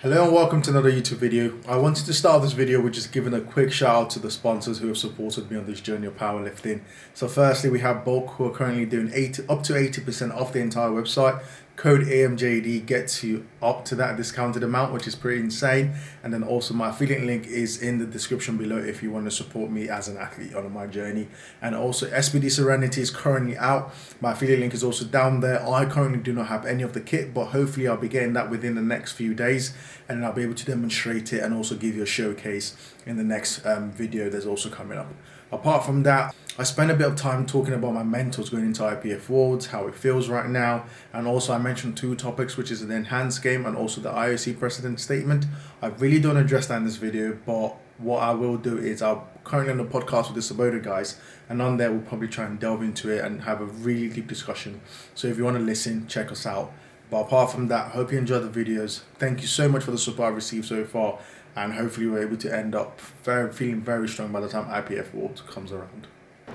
Hello and welcome to another YouTube video. I wanted to start this video with just giving a quick shout out to the sponsors who have supported me on this journey of powerlifting. So firstly, we have Bulk, who are currently doing up to 80% off the entire website. Code AMJED gets you up to that discounted amount, which is pretty insane. And then also my affiliate link is in the description below if you want to support me as an athlete on my journey. And also SPD Serenity is currently out. My affiliate link is also down there. I currently do not have any of the kit, but hopefully I'll be getting that within the next few days, and then I'll be able to demonstrate it and also give you a showcase in the next video there's also coming up. Apart from that, I spent a bit of time talking about my mentors going into IPF Worlds, how it feels right now, and also I mentioned two topics, which is the enhanced game and also the IOC precedent statement. I really don't address that in this video, but what I will do is I'm currently on the podcast with the Saboda guys, and on there we'll probably try and delve into it and have a really deep discussion. So if you want to listen, check us out. But apart from that, hope you enjoy the videos. Thank you so much for the support I've received so far, and hopefully we're able to end up feeling very strong by the time IPF Worlds comes around.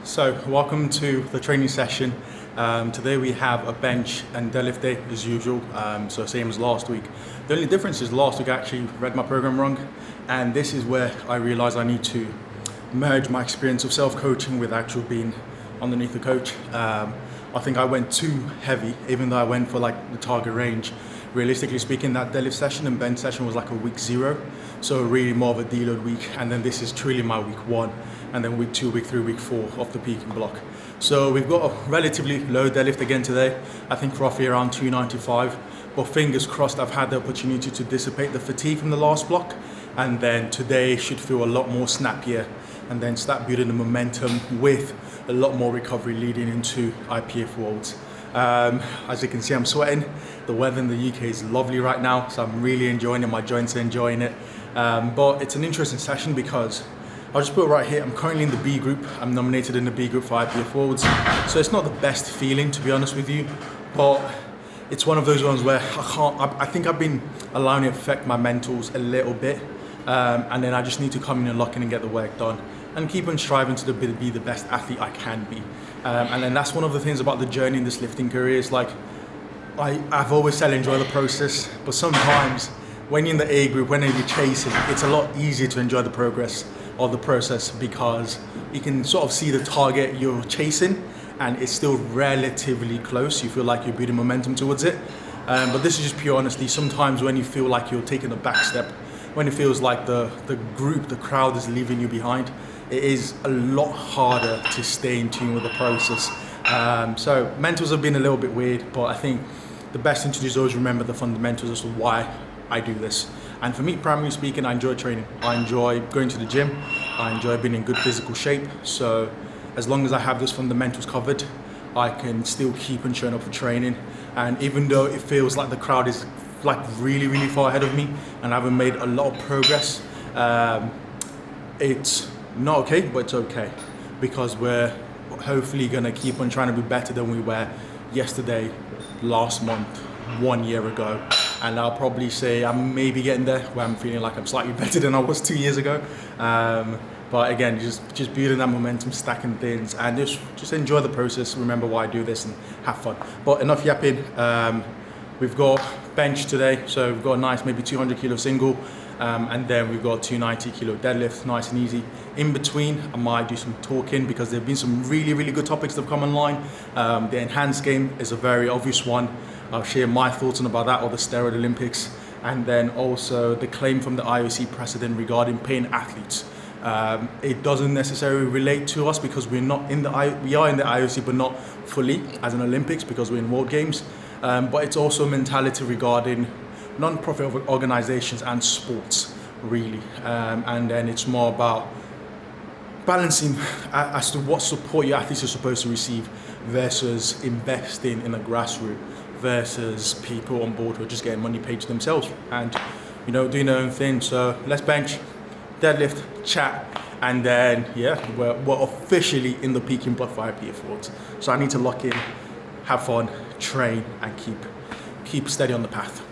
So welcome to the training session. Today we have a bench and deadlift day as usual, so same as last week. The only difference is last week I actually read my program wrong, and this is where I realized I need to merge my experience of self-coaching with actual being underneath the coach. I think I went too heavy, even though I went for like the target range. Realistically speaking, that deadlift session and bench session was like a week 0, so really more of a deload week, and then this is truly my week 1, and then week 2, week 3, week 4 of the peaking block. So we've got a relatively low deadlift again today, I think roughly around 295, but fingers crossed I've had the opportunity to dissipate the fatigue from the last block, and then today should feel a lot more snappier, and then start building the momentum with a lot more recovery leading into IPF Worlds. As you can see, I'm sweating. The weather in the UK is lovely right now, so I'm really enjoying it. My joints are enjoying it. But it's an interesting session because I'll just put it right here. I'm currently in the B group. I'm nominated in the B group for IPF Worlds. So it's not the best feeling, to be honest with you, but it's one of those ones where I think I've been allowing it to affect my mentals a little bit. And then I just need to come in and lock in and get the work done and keep on striving to be the best athlete I can be. And then that's one of the things about the journey in this lifting career is like, I've always said enjoy the process, but sometimes when you're in the A group, when you're chasing, it's a lot easier to enjoy the progress or the process because you can sort of see the target you're chasing and it's still relatively close. You feel like you're building momentum towards it. But this is just pure honesty. Sometimes when you feel like you're taking a back step, when it feels like the crowd is leaving you behind, it is a lot harder to stay in tune with the process. So mentals have been a little bit weird, but I think the best thing to do is always remember the fundamentals as to why I do this. And for me, primarily speaking, I enjoy training. I enjoy going to the gym. I enjoy being in good physical shape. So as long as I have those fundamentals covered, I can still keep on showing up for training. And even though it feels like the crowd is like really far ahead of me and I haven't made a lot of progress, it's not okay, but it's okay because we're hopefully gonna keep on trying to be better than we were yesterday, last month, 1 year ago. And I'll probably say I'm maybe getting there where I'm feeling like I'm slightly better than I was 2 years ago. But again, just building that momentum, stacking things, and just enjoy the process. Remember why I do this and have fun. But enough yapping. We've got bench today, so we've got a nice maybe 200 kilo single, and then we've got 290 kilo deadlift, nice and easy. In between, I might do some talking because there have been some really good topics that have come online. The enhanced game is a very obvious one. I'll share my thoughts on about that, or the steroid Olympics, and then also the claim from the IOC precedent regarding paying athletes. It doesn't necessarily relate to us because we are in the IOC, but not fully as an Olympics because we're in World Games. But it's also a mentality regarding non-profit organizations and sports, really. And then it's more about balancing as to what support your athletes are supposed to receive versus investing in a grassroots versus people on board who are just getting money paid to themselves and, you know, doing their own thing. So let's bench, deadlift, chat, and then, yeah, we're officially in the peaking block for IPF Worlds. So I need to lock in, have fun, train, and keep steady on the path.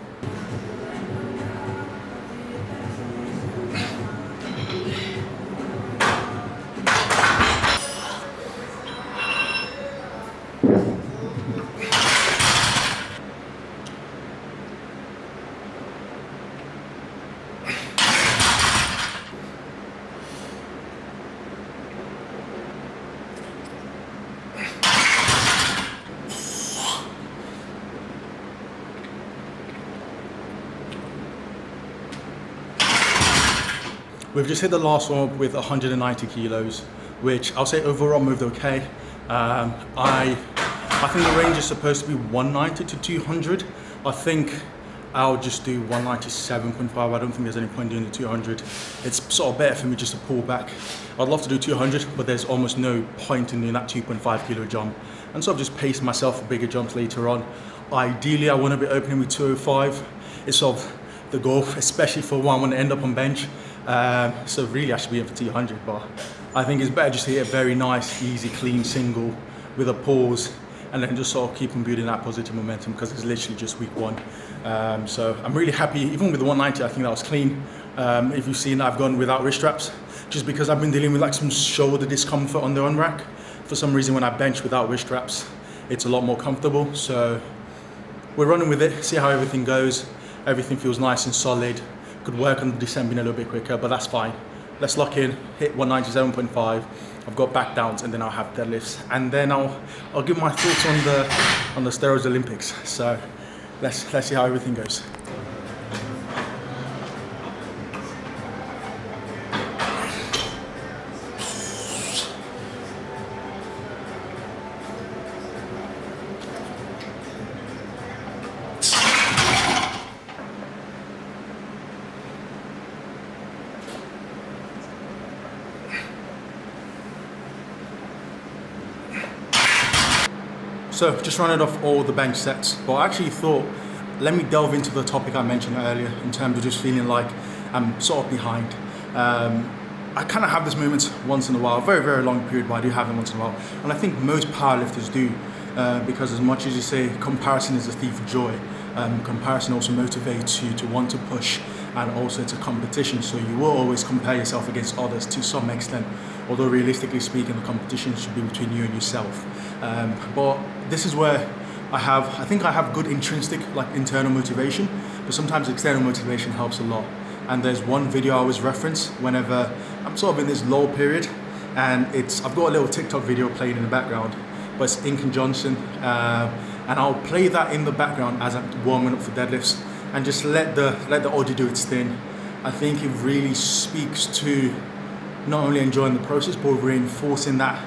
we've just hit the last one with 190 kilos, which I'll say overall moved okay. I think the range is supposed to be 190 to 200. I think I'll just do 197.5. I don't think there's any point doing the 200. It's sort of better for me just to pull back. I'd love to do 200, but there's almost no point in doing that 2.5 kilo jump. And so I've just paced myself for bigger jumps later on. Ideally, I want to be opening with 205. It's sort of the goal, especially for when I want to end up on bench. So really, I should be in for 200, but I think it's better just to hit a very nice, easy, clean single with a pause, and then just sort of keep on building that positive momentum, because it's literally just week one. So I'm really happy, even with the 190, I think that was clean. If you've seen, I've gone without wrist straps, just because I've been dealing with like some shoulder discomfort on the on rack. For some reason, when I bench without wrist straps, it's a lot more comfortable. So we're running with it, see how everything goes. Everything feels nice and solid. Could work on the descent a little bit quicker, but that's fine. Let's lock in, hit 197.5. I've got back downs, and then I'll have deadlifts, and then I'll give my thoughts on the steroids Olympics. So let's see how everything goes. So just running off all the bench sets, but I actually thought, let me delve into the topic I mentioned earlier in terms of just feeling like I'm sort of behind. I kind of have this moments once in a while, very, very long period, but I do have them once in a while. And I think most powerlifters do, because as much as you say comparison is a thief of joy, comparison also motivates you to want to push, and also it's a competition, so you will always compare yourself against others to some extent, although realistically speaking the competition should be between you and yourself. But this is where I think I have good intrinsic, like internal motivation, but sometimes external motivation helps a lot. And there's one video I always reference whenever I'm sort of in this lull period, and I've got a little TikTok video playing in the background, but it's in conjunction, and I'll play that in the background as I'm warming up for deadlifts, and just let the audio do its thing. I think it really speaks to not only enjoying the process, but reinforcing that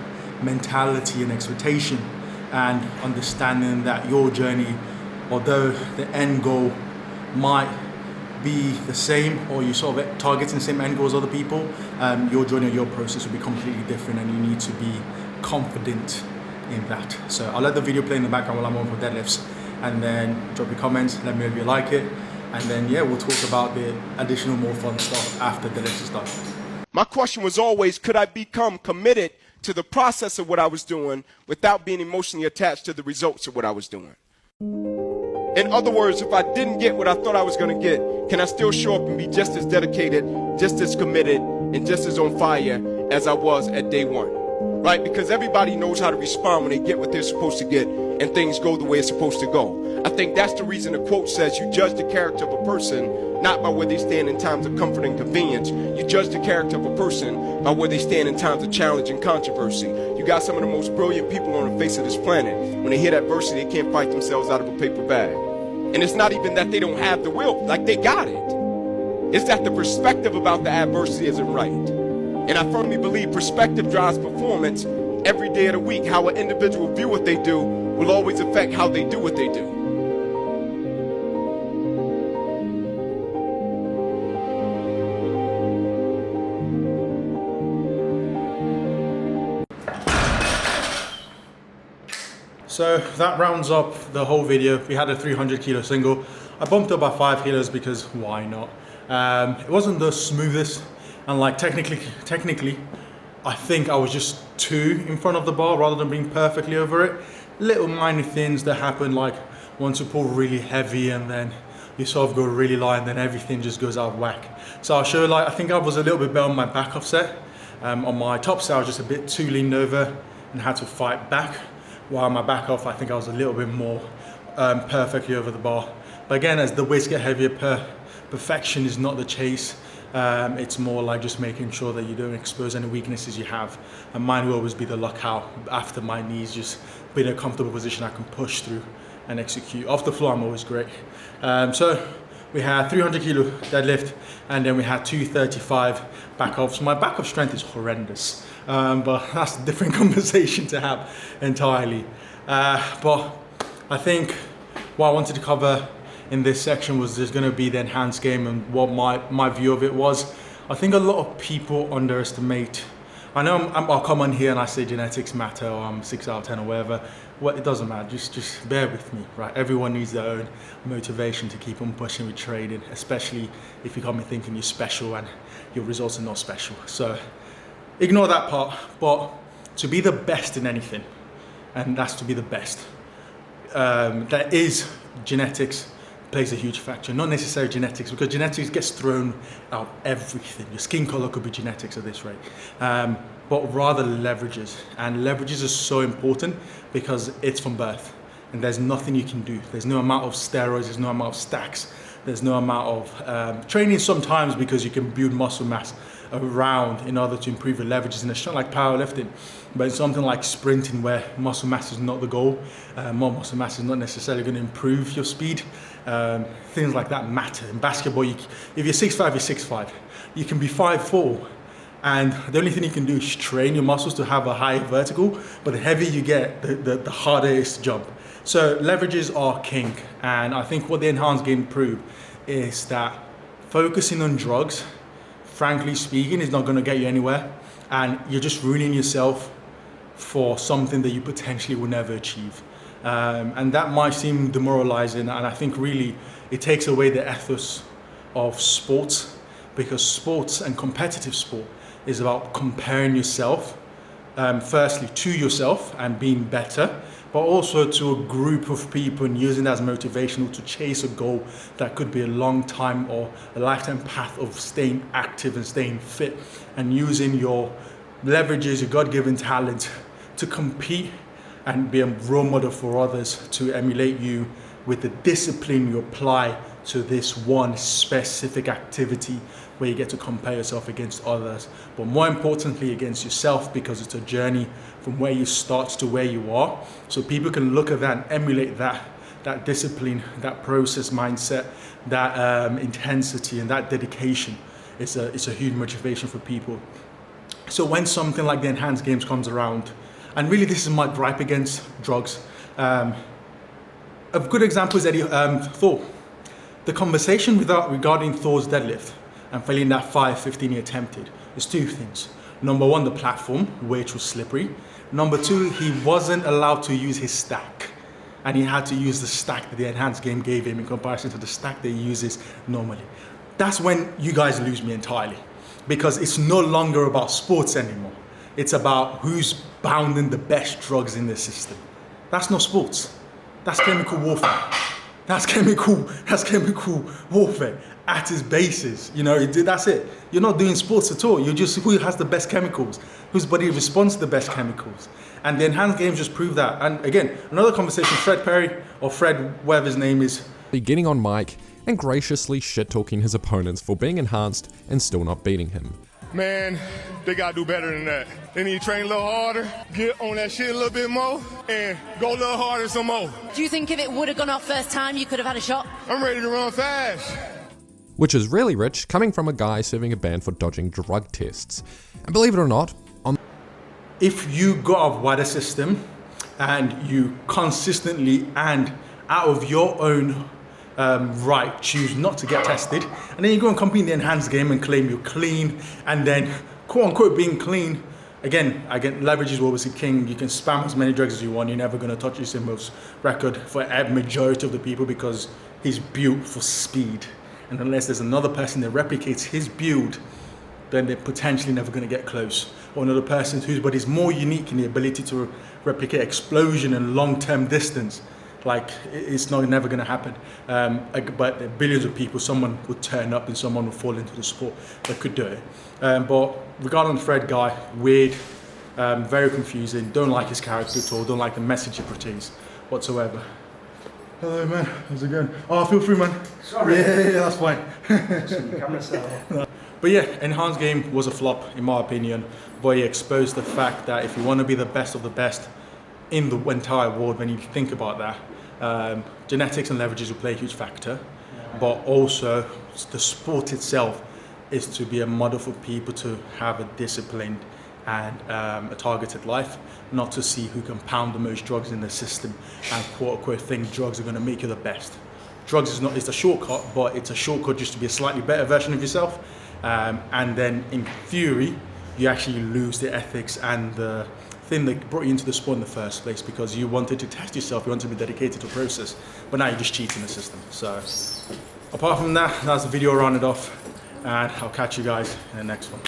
mentality and expectation, and understanding that your journey, although the end goal might be the same, or you sort of targeting the same end goal as other people, your journey or your process will be completely different, and you need to be confident in that. So I'll let the video play in the background while I'm on for deadlifts, and then drop your comments, let me know if you like it, and then yeah, we'll talk about the additional more fun stuff after deadlifts is done. My question was always, could I become committed to the process of what I was doing without being emotionally attached to the results of what I was doing? In other words, if I didn't get what I thought I was going to get, can I still show up and be just as dedicated, just as committed, and just as on fire as I was at day one? Right? Because everybody knows how to respond when they get what they're supposed to get and things go the way it's supposed to go. I think that's the reason the quote says you judge the character of a person not by where they stand in times of comfort and convenience. You judge the character of a person by where they stand in times of challenge and controversy. You got some of the most brilliant people on the face of this planet. When they hit adversity, they can't fight themselves out of a paper bag. And it's not even that they don't have the will, like they got it. It's that the perspective about the adversity isn't right. And I firmly believe perspective drives performance every day of the week. How an individual view what they do will always affect how they do what they do. So that rounds up the whole video. We had a 300 kilo single. I bumped up by 5 kilos because why not? It wasn't the smoothest, and like technically, I think I was just too in front of the bar rather than being perfectly over it. Little minor things that happen, like once you pull really heavy and then you sort of go really light, and then everything just goes out of whack. So I'll show, like, I think I was a little bit better on my back off set. On my top set I was just a bit too leaned over and had to fight back. While my back off, I think I was a little bit more perfectly over the bar. But again, as the weights get heavier, perfection is not the chase. It's more like just making sure that you don't expose any weaknesses you have. And mine will always be the luck out after my knees, just be in a comfortable position I can push through and execute. Off the floor, I'm always great. So we had 300 kilo deadlift, and then we had 235 back off. So my back off strength is horrendous, but that's a different conversation to have entirely. But I think what I wanted to cover in this section was there's going to be the enhanced game and what my view of it was. I think a lot of people underestimate. I know I'll come on here and I say genetics matter, or I'm 6 out of 10 or whatever. Well, it doesn't matter, just bear with me, right? Everyone needs their own motivation to keep on pushing with training, especially if you come in thinking you're special and your results are not special. So ignore that part, but to be the best in anything, and that's to be the best, that is genetics plays a huge factor, not necessarily genetics, because genetics gets thrown out everything. Your skin color could be genetics at this rate, but rather leverages. And leverages are so important because it's from birth and there's nothing you can do. There's no amount of steroids, there's no amount of stacks, there's no amount of training sometimes, because you can build muscle mass around in order to improve your leverages. And it's not like powerlifting, but it's something like sprinting where muscle mass is not the goal. More muscle mass is not necessarily going to improve your speed. Things like that matter. In basketball, if you're 6'5", you're 6'5". You can be 5'4", and the only thing you can do is train your muscles to have a high vertical, but the heavier you get, the harder it is to jump. So leverages are king, and I think what the enhanced game proved is that focusing on drugs, frankly speaking, is not going to get you anywhere, and you're just ruining yourself for something that you potentially will never achieve. And that might seem demoralizing, and I think really it takes away the ethos of sports, because sports and competitive sport is about comparing yourself, firstly to yourself and being better, but also to a group of people and using that as motivational to chase a goal that could be a long time or a lifetime path of staying active and staying fit, and using your leverages, your God-given talent to compete and be a role model for others to emulate you with the discipline you apply to this one specific activity, where you get to compare yourself against others, but more importantly against yourself, because it's a journey from where you start to where you are. So people can look at that and emulate that discipline, that process mindset, that intensity and that dedication. It's a huge motivation for people. So when something like the enhanced games comes around, and really this is my gripe against drugs, a good example is Thor. The conversation regarding Thor's deadlift and failing that 515 he attempted is two things. Number one, the platform, which was slippery. Number two, he wasn't allowed to use his stack, and he had to use the stack that the enhanced game gave him in comparison to the stack that he uses normally. That's when you guys lose me entirely, because it's no longer about sports anymore. It's about who's bounding the best drugs in the system. That's not sports. That's chemical warfare. That's chemical warfare at its basis. You know, that's it. You're not doing sports at all. You're just who has the best chemicals, whose body responds to the best chemicals. And the enhanced games just prove that. And again, another conversation, Fred Perry, or Fred, whatever his name is, getting on mic and graciously shit-talking his opponents for being enhanced and still not beating him. Man, they gotta do better than that. They need to train a little harder, get on that shit a little bit more, and go a little harder some more. Do you think if it would have gone off first time, you could have had a shot? I'm ready to run fast. Which is really rich, coming from a guy serving a ban for dodging drug tests. And believe it or not, if you got a wider system and you consistently and out of your own right choose not to get tested, and then you go and compete in the enhanced game and claim you're clean, and then quote unquote being clean, again leverage is obviously king. You can spam as many drugs as you want, you're never going to touch Usain's record for a majority of the people, because he's built for speed, and unless there's another person that replicates his build, then they're potentially never going to get close. Or another person whose body is more unique in the ability to replicate explosion and long-term distance. Like, it's never going to happen. But billions of people, someone would turn up and someone would fall into the sport that could do it. But regarding the Fred guy, weird, very confusing. Don't like his character at all. Don't like the message he portrays whatsoever. Hello, man. How's it going? Oh, feel free, man. Sorry. Yeah, that's fine. Camera set. But yeah, enhanced game was a flop in my opinion, but he exposed the fact that if you want to be the best of the best in the entire world, when you think about that, genetics and leverages will play a huge factor. but also the sport itself is to be a model for people to have a disciplined and a targeted life, not to see who can pound the most drugs in the system and quote unquote think drugs are going to make you the best. Drugs is not, it's a shortcut, but it's a shortcut just to be a slightly better version of yourself. And then in theory, you actually lose the ethics and the thing that brought you into the sport in the first place, because you wanted to test yourself, you wanted to be dedicated to a process, but now you're just cheating the system. So apart from that, that's the video rounded off, and I'll catch you guys in the next one.